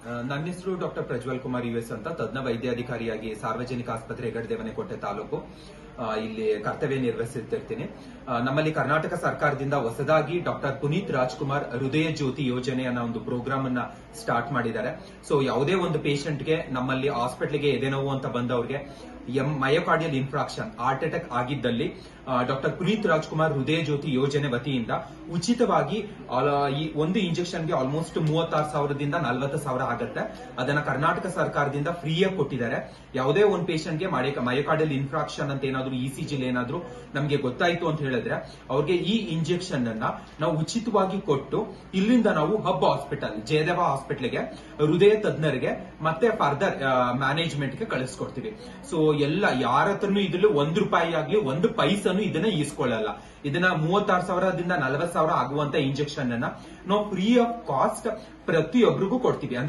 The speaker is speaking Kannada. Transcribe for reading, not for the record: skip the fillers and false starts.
ನನ್ನ ಹೆಸರು ಡಾಕ್ಟರ್ ಪ್ರಜ್ವಲ್ ಕುಮಾರ್ ಯುಎಸ್ ಅಂತ ತಜ್ಞ ವೈದ್ಯಾಧಿಕಾರಿಯಾಗಿ ಸಾರ್ವಜನಿಕ ಆಸ್ಪತ್ರೆ ಹೆಗಡೆ ತಾಲೂಕು ಇಲ್ಲಿ ಕರ್ತವ್ಯ ನಿರ್ವಹಿಸುತ್ತಿರ್ತೀನಿ. ನಮ್ಮಲ್ಲಿ ಕರ್ನಾಟಕ ಸರ್ಕಾರದಿಂದ ಹೊಸದಾಗಿ ಡಾಕ್ಟರ್ ಪುನೀತ್ ರಾಜ್ಕುಮಾರ್ ಹೃದಯ ಜ್ಯೋತಿ ಯೋಜನೆ ಅನ್ನೋ ಒಂದು ಪ್ರೋಗ್ರಾಮ್ ಅನ್ನ ಸ್ಟಾರ್ಟ್ ಮಾಡಿದ್ದಾರೆ. ಸೊ ಯಾವುದೇ ಒಂದು ಪೇಷಂಟ್ಗೆ ನಮ್ಮಲ್ಲಿ ಹಾಸ್ಪಿಟಲ್ಗೆ ಎದೆನೋವು ಅಂತ ಬಂದವ್ರಿಗೆ ಮಯೋಕಾರ್ಡಿಯಲ್ ಇನ್ಫ್ರಾಕ್ಷನ್ ಹಾರ್ಟ್ ಅಟ್ಯಾಕ್ ಆಗಿದ್ದಲ್ಲಿ ಡಾಕ್ಟರ್ ಪುನೀತ್ ರಾಜ್ಕುಮಾರ್ ಹೃದಯ ಜ್ಯೋತಿ ಯೋಜನೆ ವತಿಯಿಂದ ಉಚಿತವಾಗಿ ಈ ಒಂದು ಇಂಜೆಕ್ಷನ್ಗೆ ಆಲ್ಮೋಸ್ಟ್ 36,000ದಿಂದ 40,000 ಆಗುತ್ತೆ. ಅದನ್ನ ಕರ್ನಾಟಕ ಸರ್ಕಾರದಿಂದ ಫ್ರೀಯಾಗಿ ಕೊಟ್ಟಿದ್ದಾರೆ. ಯಾವುದೇ ಒಂದು ಪೇಷಂಟ್ಗೆ ಮಯೋಕಾರ್ಡಿಯಲ್ ಇನ್ಫ್ರಾಕ್ಷನ್ ಅಂತ ಏನಾದ್ರು ಇಸಿಜಿ ಏನಾದ್ರು ನಮಗೆ ಗೊತ್ತಾಯ್ತು ಅಂತ ಹೇಳಿದ್ರೆ ಅವ್ರಿಗೆ ಈ ಇಂಜೆಕ್ಷನ್ ಅನ್ನ ನಾವು ಉಚಿತವಾಗಿ ಕೊಟ್ಟು ಇಲ್ಲಿಂದ ನಾವು ಹಬ್ ಹಾಸ್ಪಿಟಲ್ ಜಯದೇವ ಹಾಸ್ಪಿಟಲ್ಗೆ ಹೃದಯ ತಜ್ಞರಿಗೆ ಮತ್ತೆ ಫರ್ದರ್ ಮ್ಯಾನೇಜ್ಮೆಂಟ್ಗೆ ಕಳಿಸ್ಕೊಡ್ತೀವಿ. ಸೊ ಎಲ್ಲ ಯಾರ ಹತ್ರನು ಇದ್ರಲ್ಲಿ ₹1 ಆಗ್ಲಿ 1 ಪೈಸನು ಇದನ್ನ ಈಸ್ಕೊಳ್ಳಲ್ಲ. ಇದನ್ನ 36,000ದಿಂದ 40,000 ಆಗುವಂತ ಇಂಜೆಕ್ಷನ್ ಅನ್ನ ನಾವು ಫ್ರೀ ಆಫ್ ಕಾಸ್ಟ್ ಪ್ರತಿಯೊಬ್ಬರಿಗೂ ಕೊಡ್ತೀವಿ.